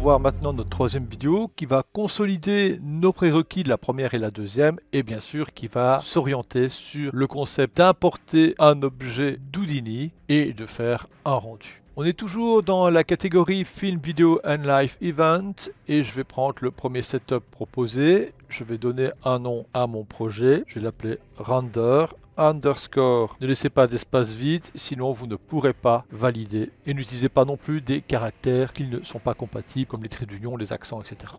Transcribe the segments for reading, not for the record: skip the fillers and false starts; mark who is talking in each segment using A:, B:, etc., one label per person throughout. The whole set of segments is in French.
A: voir maintenant notre troisième vidéo qui va consolider nos prérequis de la première et la deuxième et bien sûr qui va s'orienter sur le concept d'importer un objet d'Houdini et de faire un rendu. On est toujours dans la catégorie Film, Video and Live Event et je vais prendre le premier setup proposé. Je vais donner un nom à mon projet, je vais l'appeler Render underscore. Ne laissez pas d'espace vide, sinon vous ne pourrez pas valider. Et n'utilisez pas non plus des caractères qui ne sont pas compatibles, comme les traits d'union, les accents, etc.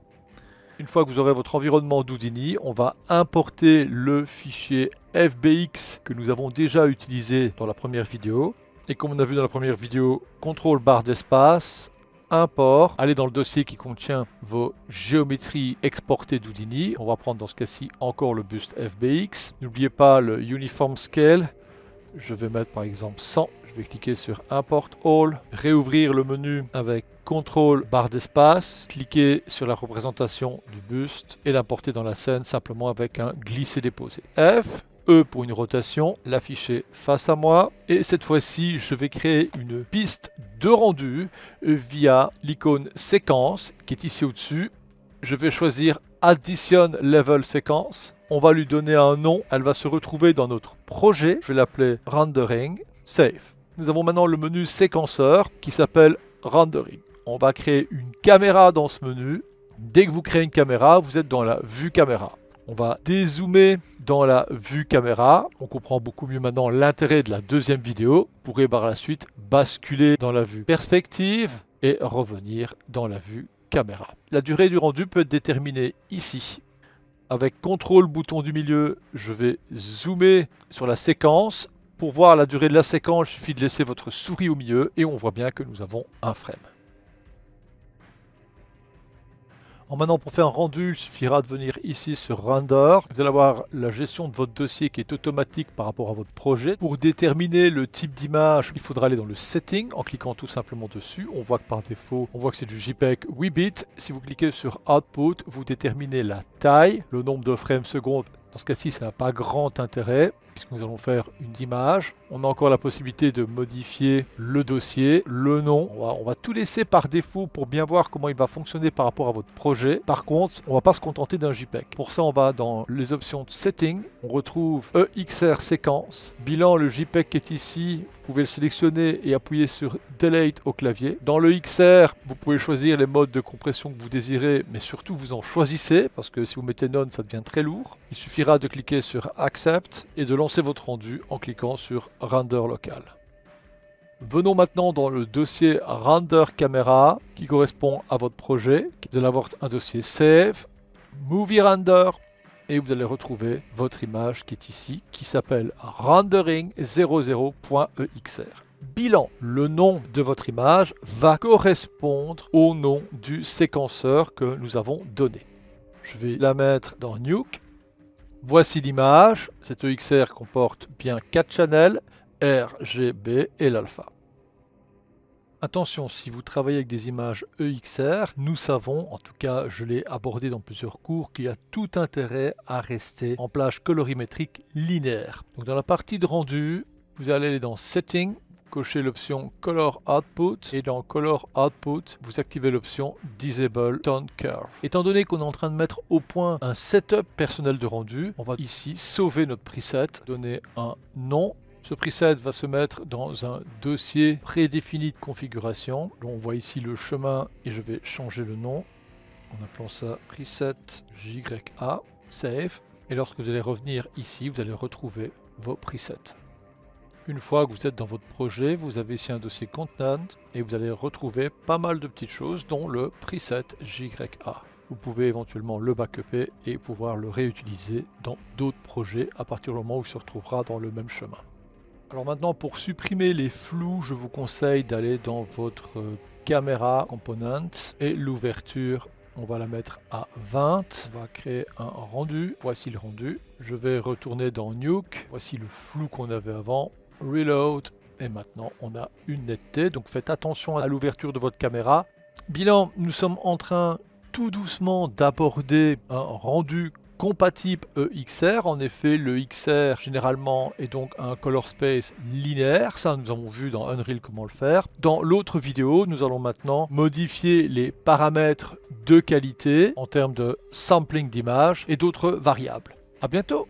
A: Une fois que vous aurez votre environnement d'Houdini, on va importer le fichier FBX que nous avons déjà utilisé dans la première vidéo. Et comme on a vu dans la première vidéo, contrôle barre d'espace, import, allez dans le dossier qui contient vos géométries exportées d'Houdini. On va prendre dans ce cas-ci encore le buste FBX. N'oubliez pas le Uniform Scale. Je vais mettre par exemple 100. Je vais cliquer sur Import All, réouvrir le menu avec contrôle barre d'espace, cliquer sur la représentation du buste et l'importer dans la scène simplement avec un glisser-déposer. F. E pour une rotation, l'afficher face à moi et cette fois-ci je vais créer une piste de rendu via l'icône séquence qui est ici au-dessus. Je vais choisir Addition Level Séquence, on va lui donner un nom, elle va se retrouver dans notre projet, je vais l'appeler Rendering, Save. Nous avons maintenant le menu séquenceur qui s'appelle Rendering. On va créer une caméra dans ce menu. Dès que vous créez une caméra, vous êtes dans la vue caméra. On va dézoomer dans la vue caméra. On comprend beaucoup mieux maintenant l'intérêt de la deuxième vidéo. Vous pourrez par la suite basculer dans la vue perspective et revenir dans la vue caméra. La durée du rendu peut être déterminée ici. Avec CTRL bouton du milieu, je vais zoomer sur la séquence. Pour voir la durée de la séquence, il suffit de laisser votre souris au milieu et on voit bien que nous avons un frame. Maintenant, pour faire un rendu, il suffira de venir ici sur Render. Vous allez avoir la gestion de votre dossier qui est automatique par rapport à votre projet. Pour déterminer le type d'image, il faudra aller dans le Setting en cliquant tout simplement dessus. On voit que par défaut, on voit que c'est du JPEG 8 bits. Si vous cliquez sur Output, vous déterminez la taille, le nombre de frames secondes. Dans ce cas-ci, ça n'a pas grand intérêt puisque nous allons faire une image. On a encore la possibilité de modifier le dossier, le nom. On va tout laisser par défaut pour bien voir comment il va fonctionner par rapport à votre projet. Par contre, on ne va pas se contenter d'un JPEG. Pour ça, on va dans les options de Setting. On retrouve EXR séquence. Bilan, le JPEG qui est ici, vous pouvez le sélectionner et appuyer sur Delete au clavier. Dans le XR, vous pouvez choisir les modes de compression que vous désirez, mais surtout vous en choisissez parce que si vous mettez None, ça devient très lourd. Il suffira de cliquer sur Accept et de lancer votre rendu en cliquant sur Render local. Venons maintenant dans le dossier Render Camera qui correspond à votre projet. Vous allez avoir un dossier Save, Movie Render et vous allez retrouver votre image qui est ici qui s'appelle rendering00.exr. Bilan, le nom de votre image va correspondre au nom du séquenceur que nous avons donné. Je vais la mettre dans Nuke. Voici l'image, cette EXR comporte bien 4 channels, R, G, B et l'alpha. Attention, si vous travaillez avec des images EXR, nous savons, en tout cas je l'ai abordé dans plusieurs cours, qu'il y a tout intérêt à rester en plage colorimétrique linéaire. Donc dans la partie de rendu, vous allez aller dans Setting, cochez l'option Color Output et dans Color Output, vous activez l'option Disable Tone Curve. Étant donné qu'on est en train de mettre au point un setup personnel de rendu, on va ici sauver notre preset, donner un nom. Ce preset va se mettre dans un dossier prédéfini de configuration. On voit ici le chemin et je vais changer le nom en appelant ça preset JA, Save. Et lorsque vous allez revenir ici, vous allez retrouver vos presets. Une fois que vous êtes dans votre projet, vous avez ici un dossier Content et vous allez retrouver pas mal de petites choses dont le preset JA. Vous pouvez éventuellement le backuper et pouvoir le réutiliser dans d'autres projets à partir du moment où il se retrouvera dans le même chemin. Alors maintenant, pour supprimer les flous, je vous conseille d'aller dans votre caméra Components et l'ouverture, on va la mettre à 20. On va créer un rendu. Voici le rendu. Je vais retourner dans Nuke. Voici le flou qu'on avait avant. Reload et maintenant on a une netteté, donc faites attention à l'ouverture de votre caméra. Bilan, nous sommes en train tout doucement d'aborder un rendu compatible EXR. En effet, le XR généralement est donc un color space linéaire. Ça, nous avons vu dans Unreal comment le faire. Dans l'autre vidéo, nous allons maintenant modifier les paramètres de qualité en termes de sampling d'images et d'autres variables. À bientôt!